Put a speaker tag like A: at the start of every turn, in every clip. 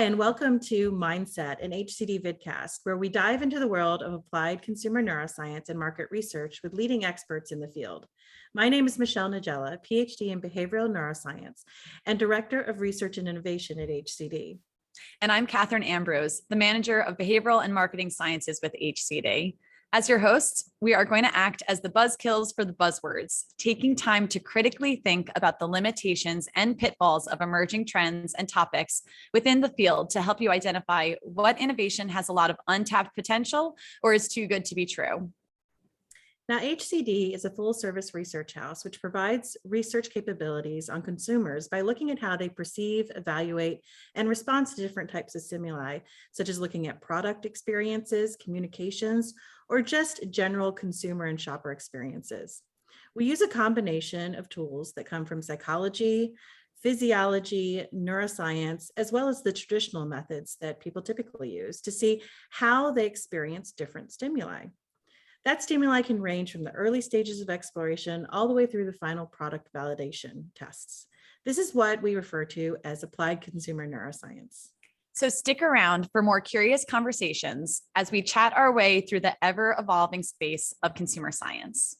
A: Hi, and welcome to MindSet, an HCD vidcast, where we dive into the world of applied consumer neuroscience and market research with leading experts in the field. My name is Michelle Nagella, PhD in behavioral neuroscience and Director of Research and Innovation at HCD.
B: And I'm Kathryn Ambrose, the Manager of Behavioral and Marketing Sciences with HCD. As your hosts, we are going to act as the buzzkills for the buzzwords, taking time to critically think about the limitations and pitfalls of emerging trends and topics within the field to help you identify what innovation has a lot of untapped potential or is too good to be true.
A: Now, HCD is a full-service research house which provides research capabilities on consumers by looking at how they perceive, evaluate, and respond to different types of stimuli, such as looking at product experiences, communications, or just general consumer and shopper experiences. We use a combination of tools that come from psychology, physiology, neuroscience, as well as the traditional methods that people typically use to see how they experience different stimuli. That stimuli can range from the early stages of exploration all the way through the final product validation tests. This is what we refer to as applied consumer neuroscience.
B: So stick around for more curious conversations as we chat our way through the ever-evolving space of consumer science.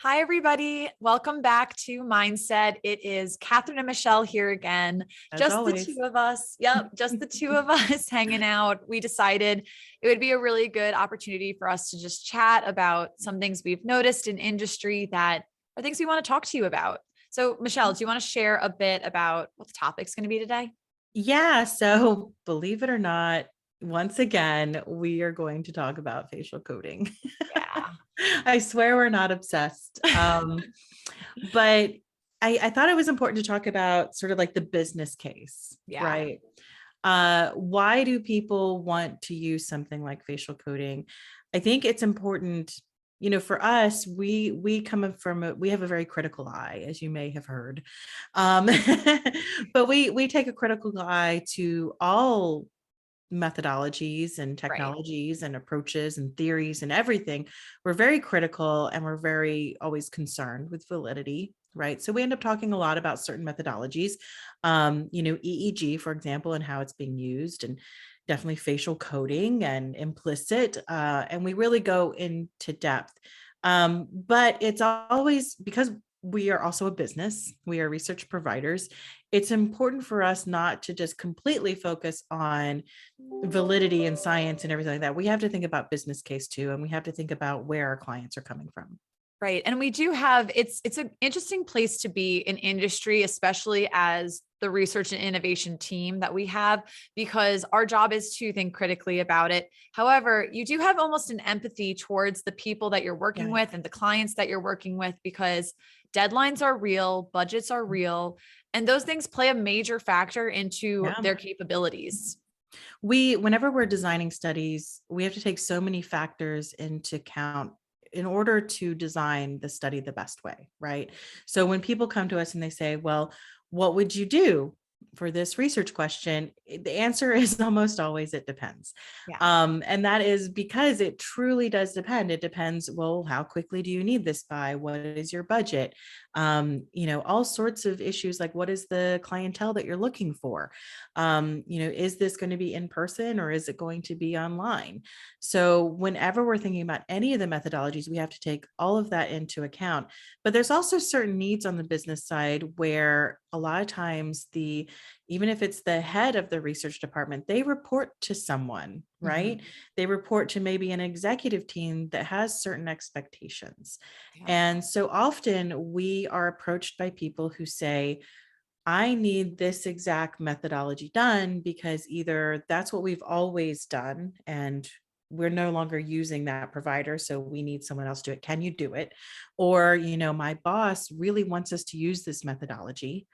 B: Hi, everybody. Welcome back to MindSet. It is Kathryn and Michelle here again. Just always. The two of us. Yep, just the two of us hanging out. We decided it would be a really good opportunity for us to just chat about some things we've noticed in industry that are things we want to talk to you about. So, Michelle, do you want to share a bit about what the topic's going to be today?
A: Yeah, so believe it or not, once again, we are going to talk about facial coding.
B: Yeah.
A: I swear we're not obsessed. But I thought it was important to talk about sort of like the business case, right? Why do people want to use something like facial coding? I think it's important, for us, we have a very critical eye, as you may have heard. But we take a critical eye to all methodologies and technologies and approaches and theories and everything. We're very critical and we're very always concerned with validity, right? So we end up talking a lot about certain methodologies, EEG, for example, and how it's being used, and definitely facial coding and implicit. And we really go into depth. But it's always, because we are also a business, we are research providers, it's important for us not to just completely focus on validity and science and everything like that. We have to think about business case too, and we have to think about where our clients are coming from.
B: Right. And we do have, it's an interesting place to be in industry, especially as the research and innovation team that we have, because our job is to think critically about it. However, you do have almost an empathy towards the people that you're working with and the clients that you're working with, because deadlines are real, budgets are real, and those things play a major factor into their capabilities.
A: Whenever we're designing studies, we have to take so many factors into account in order to design the study the best way, right? So when people come to us and they say, well, what would you do for this research question? The answer is almost always, it depends. And that is because it truly does depend. It depends, well, how quickly do you need this by? What is your budget? All sorts of issues, like what is the clientele that you're looking for? Is this going to be in person or is it going to be online? So whenever we're thinking about any of the methodologies, we have to take all of that into account. But there's also certain needs on the business side where a lot of times even if it's the head of the research department, they report to someone, right? They report to maybe an executive team that has certain expectations. And so often we are approached by people who say, I need this exact methodology done because either that's what we've always done and we're no longer using that provider, so we need someone else to do it. Can you do it? Or, my boss really wants us to use this methodology.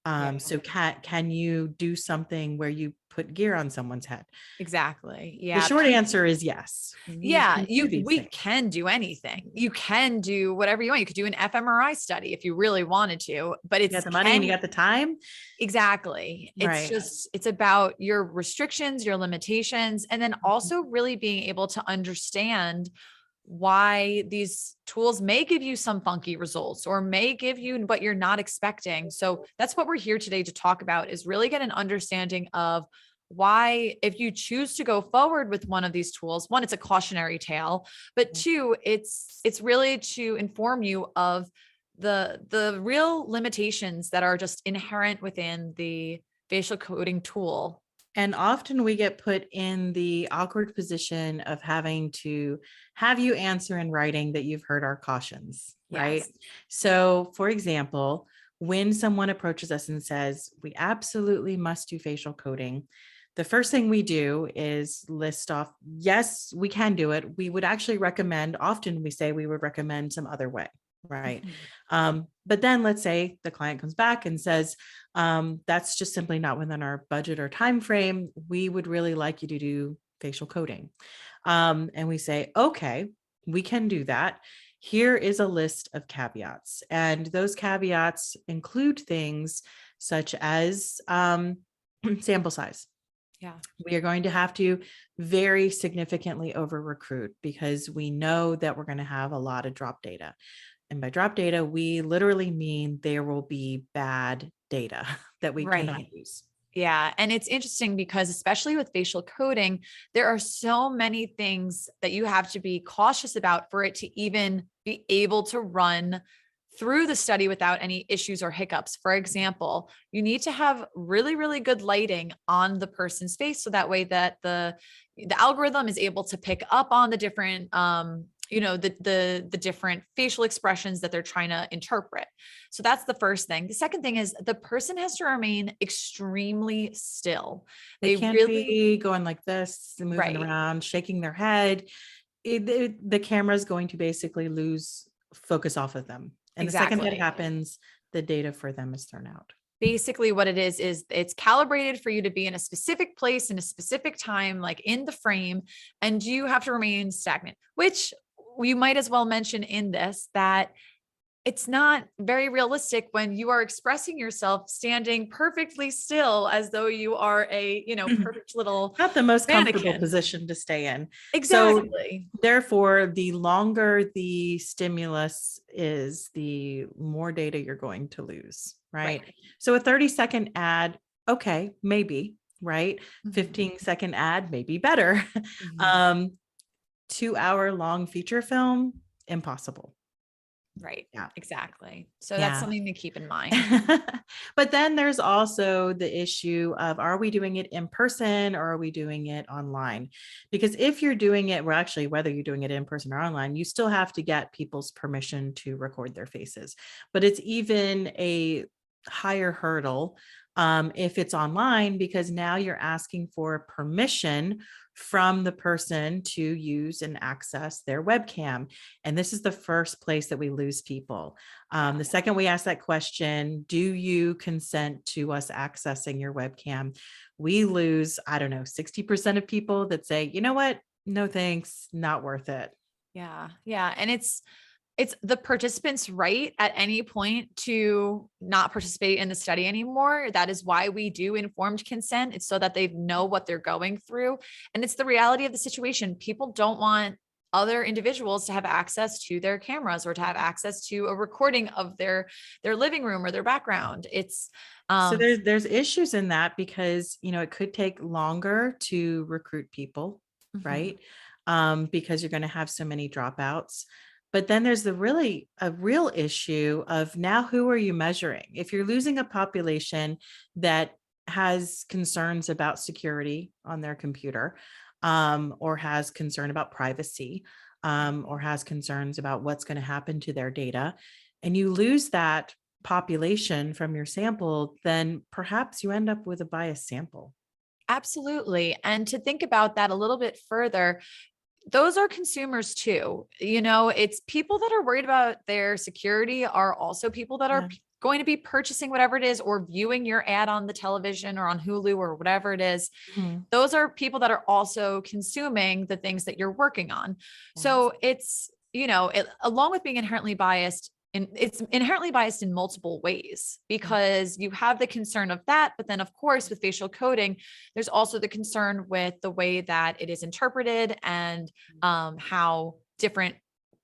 B: Yeah,
A: So can you do something where you put gear on someone's head?
B: exactly.
A: The
B: Yeah.
A: short answer is yes, we
B: Yeah,
A: can do these
B: we
A: things.
B: can do anything. You can do whatever you want. You could do an fMRI study if you really wanted to, but
A: You got
B: it's
A: the money and you got the time.
B: exactly. It's
A: Right.
B: just, it's about your restrictions, your limitations, and then
A: Mhm.
B: also really being able to understand why these tools may give you some funky results or may give you what you're not expecting. So that's what we're here today to talk about, is really get an understanding of why, if you choose to go forward with one of these tools, one, it's a cautionary tale, but two, it's really to inform you of the real limitations that are just inherent within the facial coding tool.
A: And often we get put in the awkward position of having to have you answer in writing that you've heard our cautions, right?
B: Yes.
A: So, for example, when someone approaches us and says, we absolutely must do facial coding, the first thing we do is list off, yes, we can do it. We would actually recommend, often we say we would recommend some other way, right?
B: Mhm.
A: But then let's say the client comes back and says, that's just simply not within our budget or time frame. We would really like you to do facial coding. And we say, okay, we can do that. Here is a list of caveats. And those caveats include things such as sample size.
B: Yeah.
A: We are going to have to very significantly over recruit because we know that we're going to have a lot of drop data. And by drop data, we literally mean there will be bad data that we cannot
B: Right.
A: use.
B: Yeah. And it's interesting because, especially with facial coding, there are so many things that you have to be cautious about for it to even be able to run through the study without any issues or hiccups. For example, you need to have really, really good lighting on the person's face. So that way that the algorithm is able to pick up on the different, the different facial expressions that they're trying to interpret. So that's the first thing. The second thing is the person has to remain extremely still.
A: They
B: They
A: can't
B: really,
A: be going like this, moving
B: right.
A: around, shaking their head. The camera is going to basically lose focus off of them. And the second that
B: Exactly.
A: happens, the data for them is thrown out.
B: Basically what it is it's calibrated for you to be in a specific place in a specific time, like in the frame, and you have to remain stagnant, which we might as well mention in this that it's not very realistic when you are expressing yourself standing perfectly still as though you are a, perfect little
A: Not the most comfortable
B: mannequin.
A: position to stay in. So
B: Exactly.
A: therefore, the longer the stimulus is, the more data you're going to lose, right?
B: Right.
A: So a 30-second ad, okay, maybe, right?
B: Mhm.
A: 15-second ad, maybe better.
B: Mhm.
A: um, 2-hour long feature film, impossible.
B: Right.
A: Yeah.
B: Exactly. So that's
A: Yeah.
B: something to keep in mind.
A: But then there's also the issue of, are we doing it in person or are we doing it online? Because if you're doing it, well, actually, whether you're doing it in person or online, you still have to get people's permission to record their faces. But it's even a higher hurdle if it's online, because now you're asking for permission from the person to use and access their webcam. And this is the first place that we lose people.
B: Yeah.
A: The second we ask that question, do you consent to us accessing your webcam? We lose, I don't know, 60% of people that say, you know what? No, thanks. Not worth it.
B: Yeah. Yeah. And it's the participant's right at any point to not participate in the study anymore. That is why we do informed consent. It's so that they know what they're going through. And it's the reality of the situation. People don't want other individuals to have access to their cameras or to have access to a recording of their living room or their background. It's
A: So
B: um
A: there's issues in that because, it could take longer to recruit people,
B: mhm.
A: right? Because you're going to have so many dropouts. But then there's a real issue of, now who are you measuring? If you're losing a population that has concerns about security on their computer, or has concern about privacy, or has concerns about what's going to happen to their data, and you lose that population from your sample, then perhaps you end up with a biased sample.
B: Absolutely. And to think about that a little bit further, those are consumers too. It's people that are worried about their security are also people that are
A: Yeah.
B: going to be purchasing whatever it is or viewing your ad on the television or on Hulu or whatever it is,
A: Mhm.
B: those are people that are also consuming the things that you're working on.
A: Yes.
B: So it's, along with being inherently biased, and it's inherently biased in multiple ways because you have the concern of that. But then, of course, with facial coding, there's also the concern with the way that it is interpreted and how different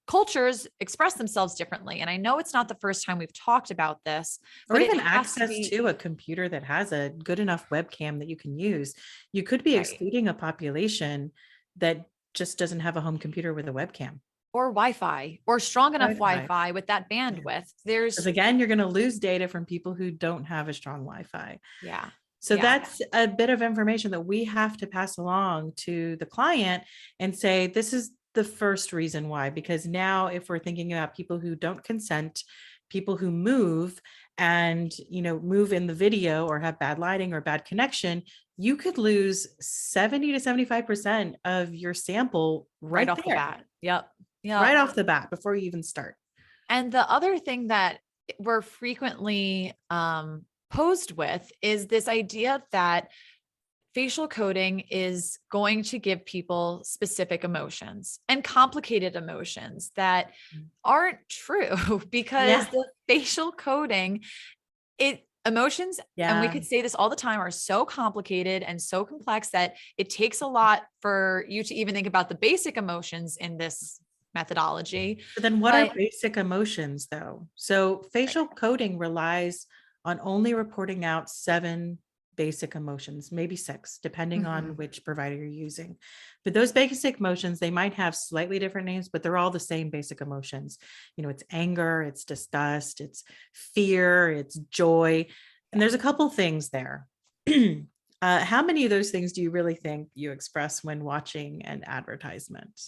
B: cultures express themselves differently. And I know it's not the first time we've talked about this,
A: Or
B: but it
A: even
B: has to
A: access
B: be
A: to a computer that has a good enough webcam that you can use. You could be
B: right.
A: excluding a population that just doesn't have a home computer with a webcam.
B: Or Wi-Fi or strong enough
A: Wi-Fi.
B: Wi-Fi with that bandwidth.
A: Because
B: There's,
A: again, you're going to lose data from people who don't have a strong Wi-Fi.
B: yeah,
A: So
B: yeah,
A: that's a bit of information that we have to pass along to the client and say, this is the first reason why, because now if we're thinking about people who don't consent, people who move and, move in the video or have bad lighting or bad connection, you could lose 70 to 75% of your sample
B: right
A: right
B: off the
A: there,
B: bat. Yep. Yep.
A: right off the bat before you even start.
B: And the other thing that we're frequently posed with is this idea that facial coding is going to give people specific emotions and complicated emotions that aren't true because
A: Yeah.
B: the facial coding, emotions, and we
A: Yeah.
B: could say this all the time, are so complicated and so complex that it takes a lot for you to even think about the basic emotions in this methodology.
A: But then what are
B: But
A: basic emotions though? So facial coding relies on only reporting out 7 basic emotions, maybe 6, depending on
B: Mhm.
A: which provider you're using. But those basic emotions, they might have slightly different names, but they're all the same basic emotions. It's anger, it's disgust, it's fear, it's joy. And there's a couple things there. How many of those things do you really think you express when watching an advertisement?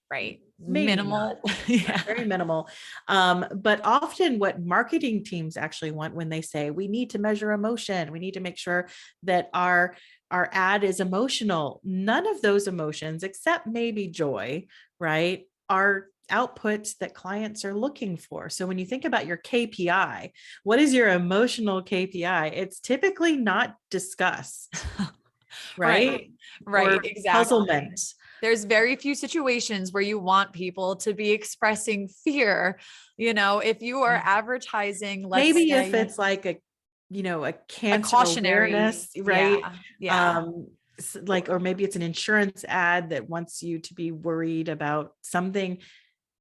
B: Right.
A: Maybe not.
B: Minimal. Yeah.
A: Very minimal. But often what marketing teams actually want when they say we need to measure emotion, we need to make sure that our ad is emotional. None of those emotions, except maybe joy, right, are outputs that clients are looking for. So when you think about your KPI, what is your emotional KPI? It's typically not disgust,
B: Right.
A: right?
B: Right.
A: Or
B: Exactly.
A: puzzlement.
B: There's very few situations where you want people to be expressing fear. If you are advertising, let's
A: Maybe if
B: say
A: it's like a
B: a
A: cancer
B: cautionary,
A: awareness, right?
B: yeah, yeah,
A: Um, like, or maybe it's an insurance ad that wants you to be worried about something.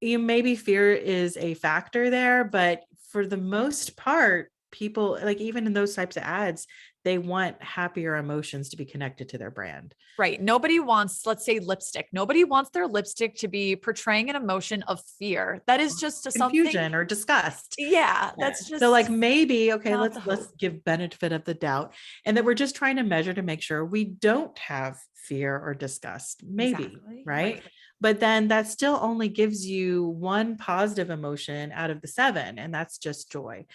A: Maybe fear is a factor there, but for the most part, people, like, even in those types of ads, they want happier emotions to be connected to their brand.
B: right. Nobody wants, let's say, lipstick. Nobody wants their lipstick to be portraying an emotion of fear. That is just something.
A: Confusion or disgust.
B: Yeah,
A: Yeah.
B: that's
A: So like
B: just
A: maybe, okay,
B: not
A: let's
B: the
A: let's
B: hope.
A: give benefit of the doubt and that we're just trying to measure to make sure we don't have fear or disgust. Maybe,
B: Exactly.
A: right?
B: Right.
A: But then that still only gives you one positive emotion out of the 7, and that's just joy.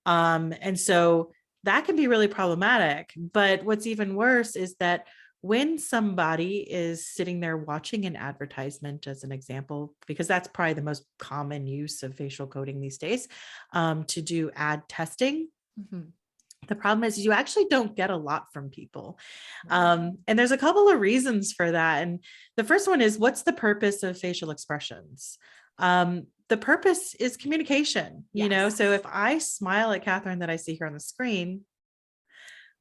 A: And so that can be really problematic. But what's even worse is that when somebody is sitting there watching an advertisement, as an example, because that's probably the most common use of facial coding these days, to do ad testing.
B: Mhm.
A: The problem is you actually don't get a lot from people.
B: Right.
A: And there's a couple of reasons for that. And the first one is, what's the purpose of facial expressions? The purpose is communication,
B: Yes.
A: so if I smile at Kathryn that I see here on the screen,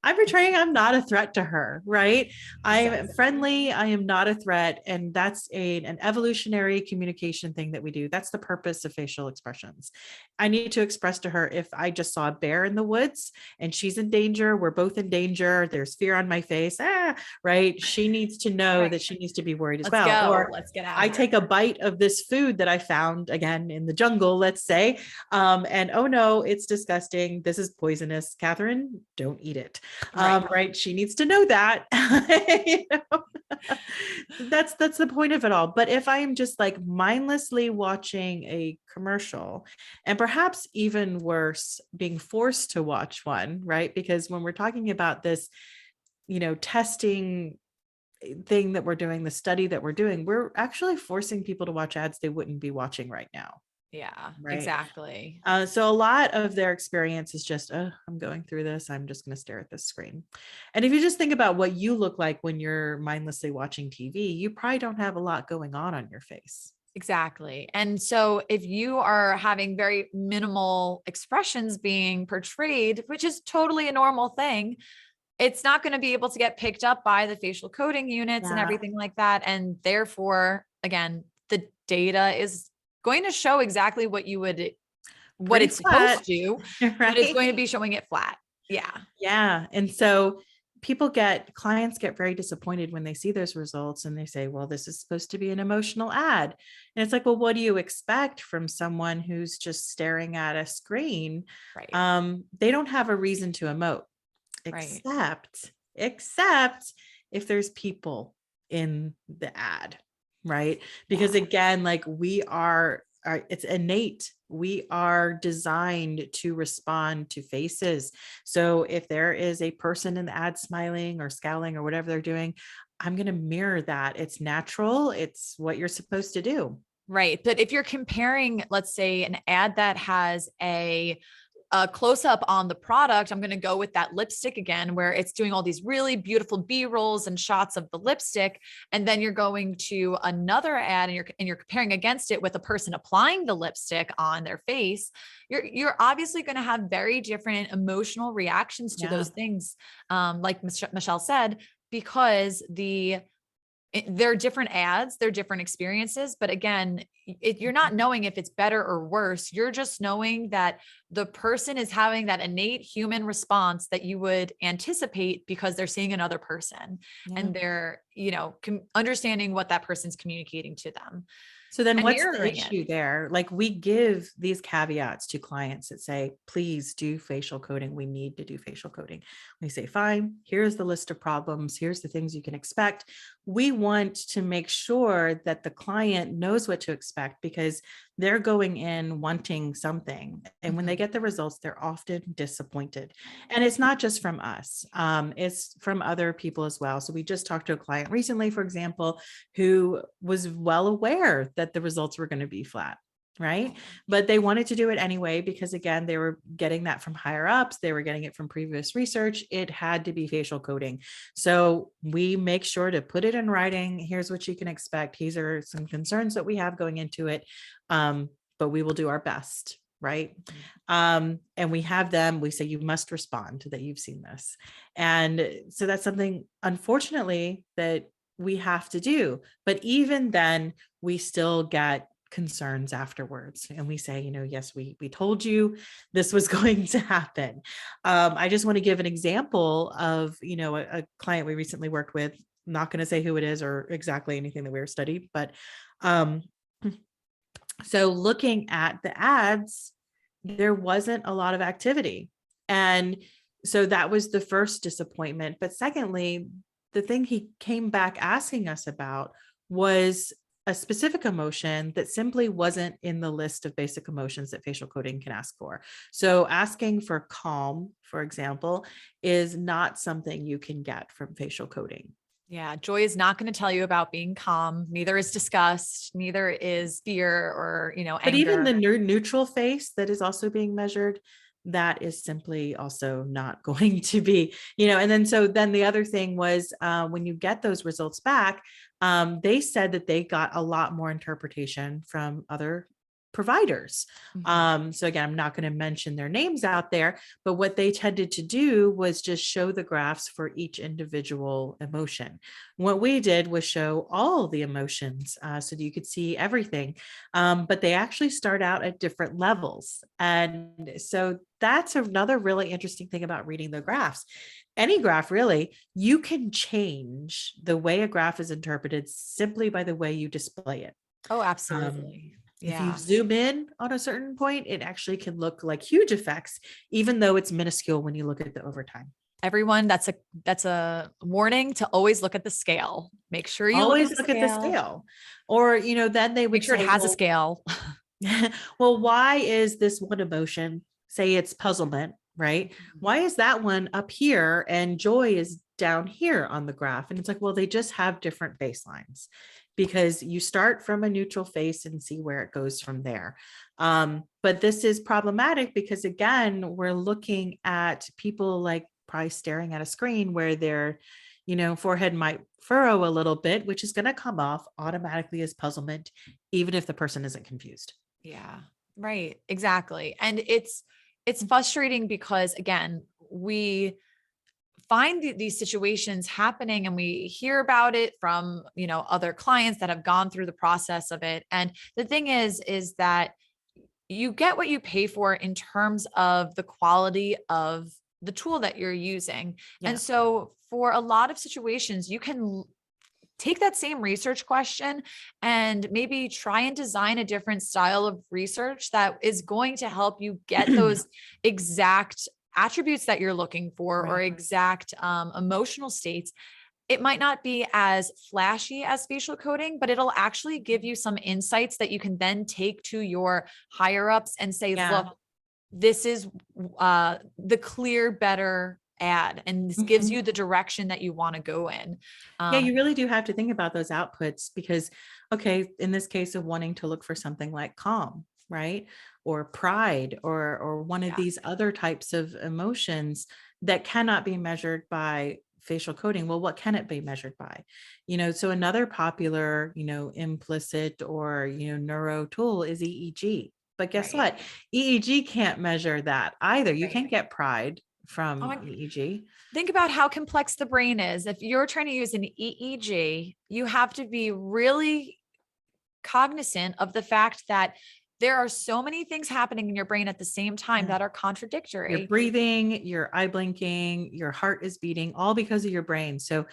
A: I'm portraying I'm not a threat to her, right? I am
B: Exactly.
A: friendly. I am not a threat. And that's an evolutionary communication thing that we do. That's the purpose of facial expressions. I need to express to her, if I just saw a bear in the woods and she's in danger, we're both in danger, there's fear on my face, right? She needs to know
B: Right.
A: that she needs to be worried as
B: Let's
A: well.
B: go.
A: Or
B: Let's get out
A: I
B: of here.
A: take a bite of this food that I found again in the jungle, let's say, and oh no, it's disgusting. This is poisonous. Kathryn, don't eat it.
B: Right.
A: Right. She needs to know that. You know? That's the point of it all. But if I am just like mindlessly watching a commercial, and perhaps even worse, being forced to watch one, right? Because when we're talking about this, testing thing that we're doing, the study that we're doing, we're actually forcing people to watch ads they wouldn't be watching right now.
B: Yeah,
A: right?
B: exactly.
A: So a lot of their experience is just, oh, I'm going through this. I'm just going to stare at this screen. And if you just think about what you look like when you're mindlessly watching TV, you probably don't have a lot going on your face.
B: Exactly. And so if you are having very minimal expressions being portrayed, which is totally a normal thing, it's not going to be able to get picked up by the facial coding units and
A: Yeah,
B: everything like that. And therefore, again, the data is going to show exactly what
A: pretty
B: it's supposed
A: flat,
B: to, but it's
A: right?
B: going to be showing it flat. Yeah.
A: Yeah. And so clients get very disappointed when they see those results and they say, well, this is supposed to be an emotional ad. And it's like, well, what do you expect from someone who's just staring at a screen?
B: Right.
A: They don't have a reason to emote
B: Right.
A: except if there's people in the ad, right? Because
B: Yeah.
A: again, like it's innate. We are designed to respond to faces. So if there is a person in the ad smiling or scowling or whatever they're doing, I'm going to mirror that. It's natural. It's what you're supposed to do.
B: Right. But if you're comparing, let's say, an ad that has a close up on the product, I'm going to go with that lipstick again, where it's doing all these really beautiful B rolls and shots of the lipstick. And then you're going to another ad and you're comparing against it with a person applying the lipstick on their face. You're obviously going to have very different emotional reactions to
A: Yeah.
B: those things. Like Michelle said, because they're different ads, they're different experiences. But again, you're not knowing if it's better or worse. You're just knowing that the person is having that innate human response that you would anticipate because they're seeing another person
A: Yeah.
B: and they're, understanding what that person's communicating to them
A: So then
B: and
A: what's the
B: mirroring it.
A: issue there? Like we give these caveats to clients that say, please do facial coding. We need to do facial coding. We say, fine, here's the list of problems. Here's the things you can expect. We want to make sure that the client knows what to expect because they're going in wanting something. And when they
B: Mhm.
A: get the results, they're often disappointed. And it's not just from us, it's from other people as well. So we just talked to a client recently, for example, who was well aware that the results were going to be flat. Right. But they wanted to do it anyway, because again, they were getting that from higher ups. They were getting it from previous research. It had to be facial coding. So we make sure to put it in writing. Here's what you can expect. These are some concerns that we have going into it. But we will do our best. Right. And we have them, we say, you must respond that you've seen this. And so that's something, unfortunately, that we have to do. But even then, we still get concerns afterwards. And we say, yes, we told you this was going to happen. I just want to give an example of, a client we recently worked with. I'm not going to say who it is or exactly anything that we were studied, but so looking at the ads, there wasn't a lot of activity. And so that was the first disappointment. But secondly, the thing he came back asking us about was a specific emotion that simply wasn't in the list of basic emotions that facial coding can ask for. So asking for calm, for example, is not something you can get from facial coding.
B: Yeah. Joy is not going to tell you about being calm. Neither is disgust. Neither is fear or,
A: But even the
B: anger.
A: neutral face that is also being measured, that is simply also not going to be, and then the other thing was when you get those results back, they said that they got a lot more interpretation from other providers.
B: Mhm.
A: So again, I'm not going to mention their names out there, but what they tended to do was just show the graphs for each individual emotion. What we did was show all the emotions so that you could see everything. But they actually start out at different levels. And so that's another really interesting thing about reading the graphs. Any graph, really, you can change the way a graph is interpreted simply by the way you display it.
B: Oh,
A: Um,
B: absolutely.
A: if you
B: Yeah.
A: zoom in on a certain point, it actually can look like huge effects, even though it's minuscule when you look at the overtime.
B: Everyone, that's a warning to always look at the scale. Make sure you look at
A: Always
B: the
A: look at the
B: scale.
A: scale. Or, then they
B: Make
A: would
B: sure it
A: say,
B: has a
A: well,
B: scale.
A: well, why is this one emotion, say it's puzzlement, right?
B: Mhm.
A: Why is that one up here and joy is down here on the graph? And it's like, well, they just have different baselines. because you start from a neutral face and see where it goes from there. But this is problematic because, again, we're looking at people like probably staring at a screen where their, forehead might furrow a little bit, which is going to come off automatically as puzzlement, even if the person isn't confused.
B: Yeah, right. Exactly. And it's frustrating because, again, we find these situations happening and we hear about it from, other clients that have gone through the process of it. And the thing is that you get what you pay for in terms of the quality of the tool that you're using. And
A: Yeah.
B: so for a lot of situations, you can take that same research question and maybe try and design a different style of research that is going to help you get those exact attributes that you're looking for, or
A: Right.
B: exact emotional states. It might not be as flashy as facial coding, but it'll actually give you some insights that you can then take to your higher ups and say,
A: Yeah.
B: look, this is the clear, better ad. And this gives
A: Mhm.
B: you the direction that you want to go in.
A: Yeah,
B: Um,
A: you really do have to think about those outputs because, okay, in this case of wanting to look for something like calm, right? Or pride, or one of
B: yeah,
A: these other types of emotions that cannot be measured by facial coding. Well, what can it be measured by? So another popular, implicit or, neuro tool is EEG. But guess
B: right.
A: what? EEG can't measure that either. You
B: Right.
A: can't get pride
B: Oh,
A: from
B: and
A: EEG.
B: think about how complex the brain is. If you're trying to use an EEG, you have to be really cognizant of the fact that there are so many things happening in your brain at the same time
A: Yeah.
B: that are
A: You're
B: contradictory.
A: breathing, your eye blinking, your heart is beating, all because of your brain. So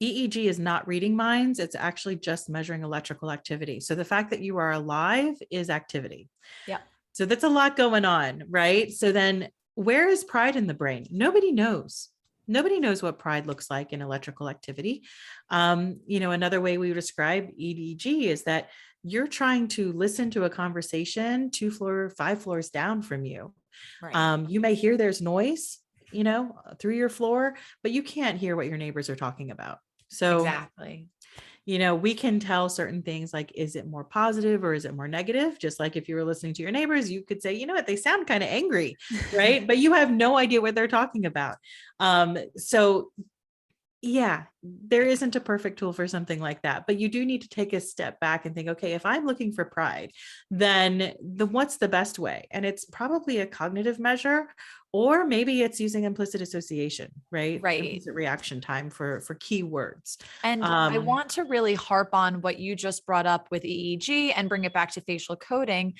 A: EEG is not reading minds. It's actually just measuring electrical activity. So the fact that you are alive is activity.
B: Yeah.
A: So that's a lot going on, right? So then where is pride in the brain? Nobody knows. Nobody knows what pride looks like in electrical activity. Another way we would describe EEG is that you're trying to listen to a conversation 5 floors down from you.
B: Right.
A: You may hear there's noise, through your floor, but you can't hear what your neighbors are talking about. So,
B: Exactly.
A: we can tell certain things like, is it more positive or is it more negative? Just like if you were listening to your neighbors, you could say, you know what, they sound kind of angry, right? But you have no idea what they're talking about. So yeah, there isn't a perfect tool for something like that, but you do need to take a step back and think, okay, if I'm looking for pride, then what's the best way? And it's probably a cognitive measure, or maybe it's using implicit association, right?
B: Right.
A: Implicit reaction time for keywords.
B: And I
A: Um,
B: want to really harp on what you just brought up with EEG and bring it back to facial coding.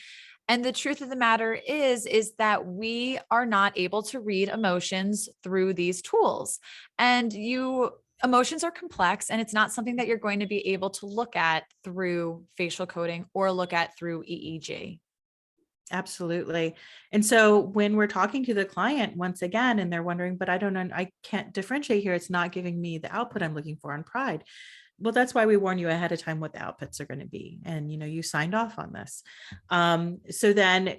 B: And the truth of the matter is that we are not able to read emotions through these tools. And emotions are complex, and it's not something that you're going to be able to look at through facial coding or look at through EEG.
A: Absolutely. And so when we're talking to the client once again, and they're wondering, but I don't know, I can't differentiate here. It's not giving me the output I'm looking for on pride. Well, that's why we warn you ahead of time what the outputs are going to be. And, you signed off on this. So then,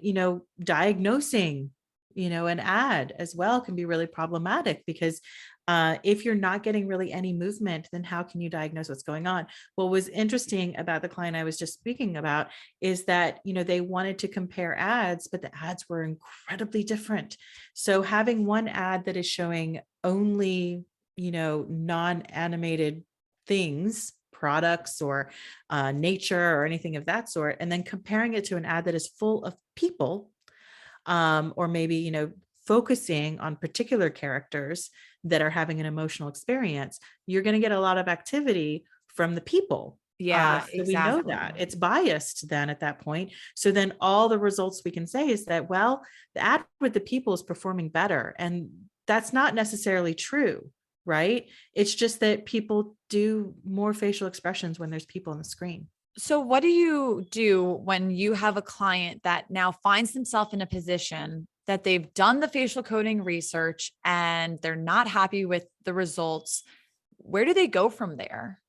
A: diagnosing, an ad as well can be really problematic because if you're not getting really any movement, then how can you diagnose what's going on? What was interesting about the client I was just speaking about is that, they wanted to compare ads, but the ads were incredibly different. So having one ad that is showing only, non-animated things, products or nature or anything of that sort, and then comparing it to an ad that is full of people, or maybe, focusing on particular characters that are having an emotional experience, you're going to get a lot of activity from the people.
B: Yeah,
A: So we know that
B: exactly.
A: it's biased then at that point. So then all the results we can say is that, well, the ad with the people is performing better. And that's not necessarily true, right? It's just that people do more facial expressions when there's people on the screen.
B: So, what do you do when you have a client that now finds themselves in a position that they've done the facial coding research and they're not happy with the results? Where do they go from there?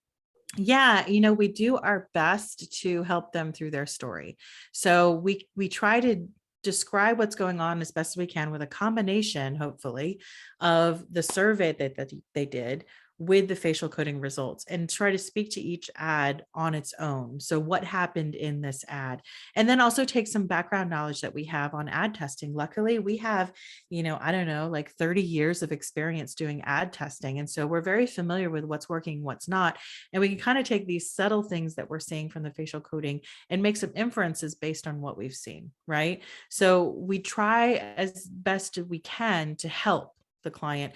A: Yeah, we do our best to help them through their story. So we try to describe what's going on as best we can with a combination, hopefully, of the survey that they did, with the facial coding results and try to speak to each ad on its own. So what happened in this ad? And then also take some background knowledge that we have on ad testing. Luckily, we have, I don't know, like 30 years of experience doing ad testing. And so we're very familiar with what's working, what's not. And we can kind of take these subtle things that we're seeing from the facial coding and make some inferences based on what we've seen, right? So we try as best as we can to help the client,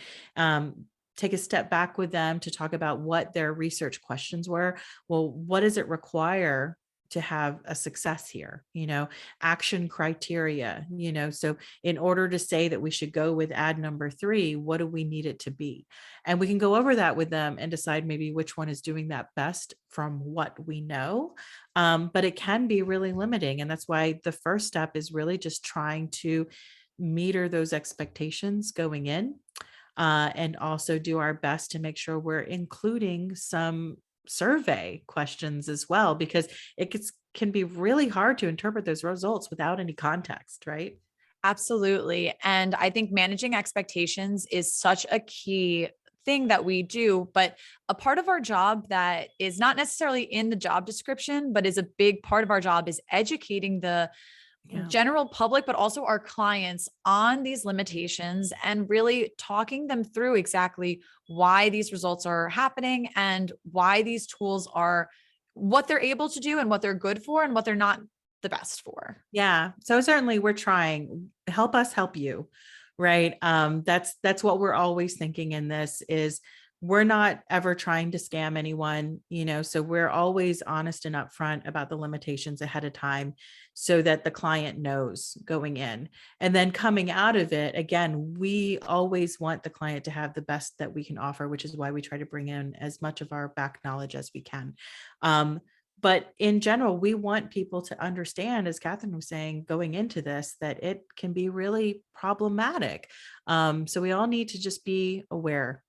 A: take a step back with them to talk about what their research questions were. Well, what does it require to have a success here? Action criteria, so in order to say that we should go with ad number 3, what do we need it to be? And we can go over that with them and decide maybe which one is doing that best from what we know. But it can be really limiting. And that's why the first step is really just trying to meter those expectations going in. And also do our best to make sure we're including some survey questions as well, because can be really hard to interpret those results without any context, right?
B: Absolutely. And I think managing expectations is such a key thing that we do, but a part of our job that is not necessarily in the job description, but is a big part of our job is educating the general public, but also our clients on these limitations and really talking them through exactly why these results are happening and why these tools are what they're able to do and what they're good for and what they're not the best for.
A: Yeah. So certainly we're trying, help us help you, right? That's what we're always thinking in this is we're not ever trying to scam anyone, so we're always honest and upfront about the limitations ahead of time so that the client knows going in. And then coming out of it, again, we always want the client to have the best that we can offer, which is why we try to bring in as much of our back knowledge as we can. But in general, we want people to understand, as Kathryn was saying, going into this, that it can be really problematic. So we all need to just be aware.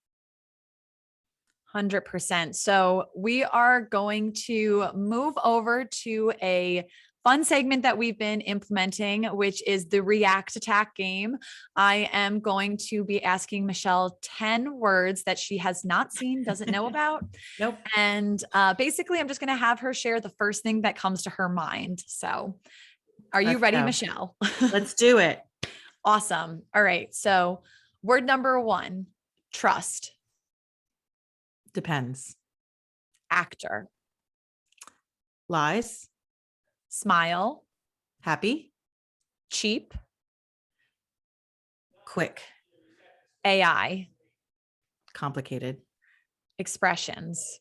B: 100%. So we are going to move over to a fun segment that we've been implementing, which is the React Attack game. I am going to be asking Michelle 10 words that she has not seen, doesn't know about.
A: Nope.
B: And basically, I'm just going to have her share the first thing that comes to her mind. So are you ready, Michelle?
A: Let's do it.
B: Awesome. All right. So word number 1, trust.
A: Depends.
B: Actor.
A: Lies.
B: Smile.
A: Happy.
B: Cheap.
A: Quick.
B: AI.
A: Complicated.
B: Expressions.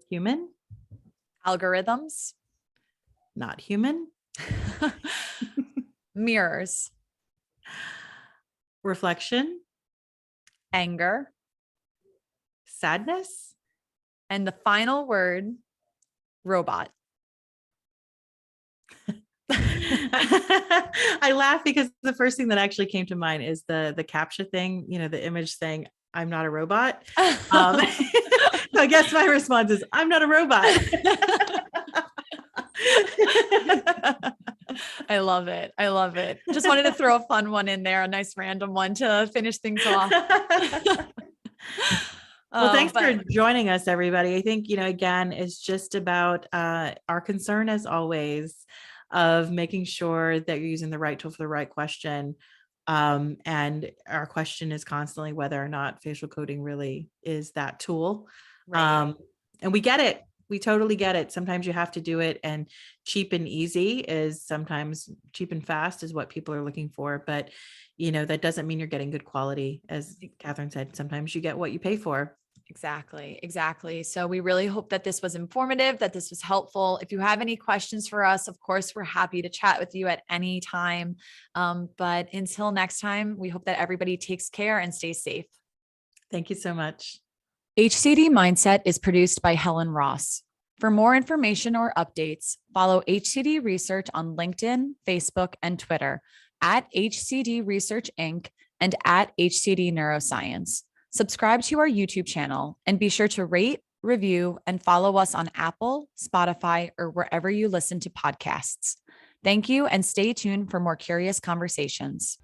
A: Human.
B: Algorithms.
A: Not human.
B: Mirrors.
A: Reflection.
B: Anger.
A: Sadness.
B: And the final word, robot.
A: I laugh because the first thing that actually came to mind is the CAPTCHA thing, the image saying, I'm not a robot. So I guess my response is, I'm not a robot.
B: I love it. I love it. Just wanted to throw a fun one in there, a nice random one to finish things off.
A: Well, thanks for joining us, everybody. I think, again, it's just about our concern, as always, of making sure that you're using the right tool for the right question. And our question is constantly whether or not facial coding really is that tool. Right. And we get it. We totally get it. Sometimes you have to do it, and cheap and easy is sometimes cheap and fast is what people are looking for. But, that doesn't mean you're getting good quality. As Kathryn said, sometimes you get what you pay for.
B: Exactly. Exactly. So we really hope that this was informative, that this was helpful. If you have any questions for us, of course, we're happy to chat with you at any time. But until next time, we hope that everybody takes care and stays safe.
A: Thank you so much.
B: HCD Mindset is produced by Helen Ross. For more information or updates, follow HCD Research on LinkedIn, Facebook, and Twitter at HCD Research Inc. and at HCD Neuroscience. Subscribe to our YouTube channel and be sure to rate, review, and follow us on Apple, Spotify, or wherever you listen to podcasts. Thank you and stay tuned for more curious conversations.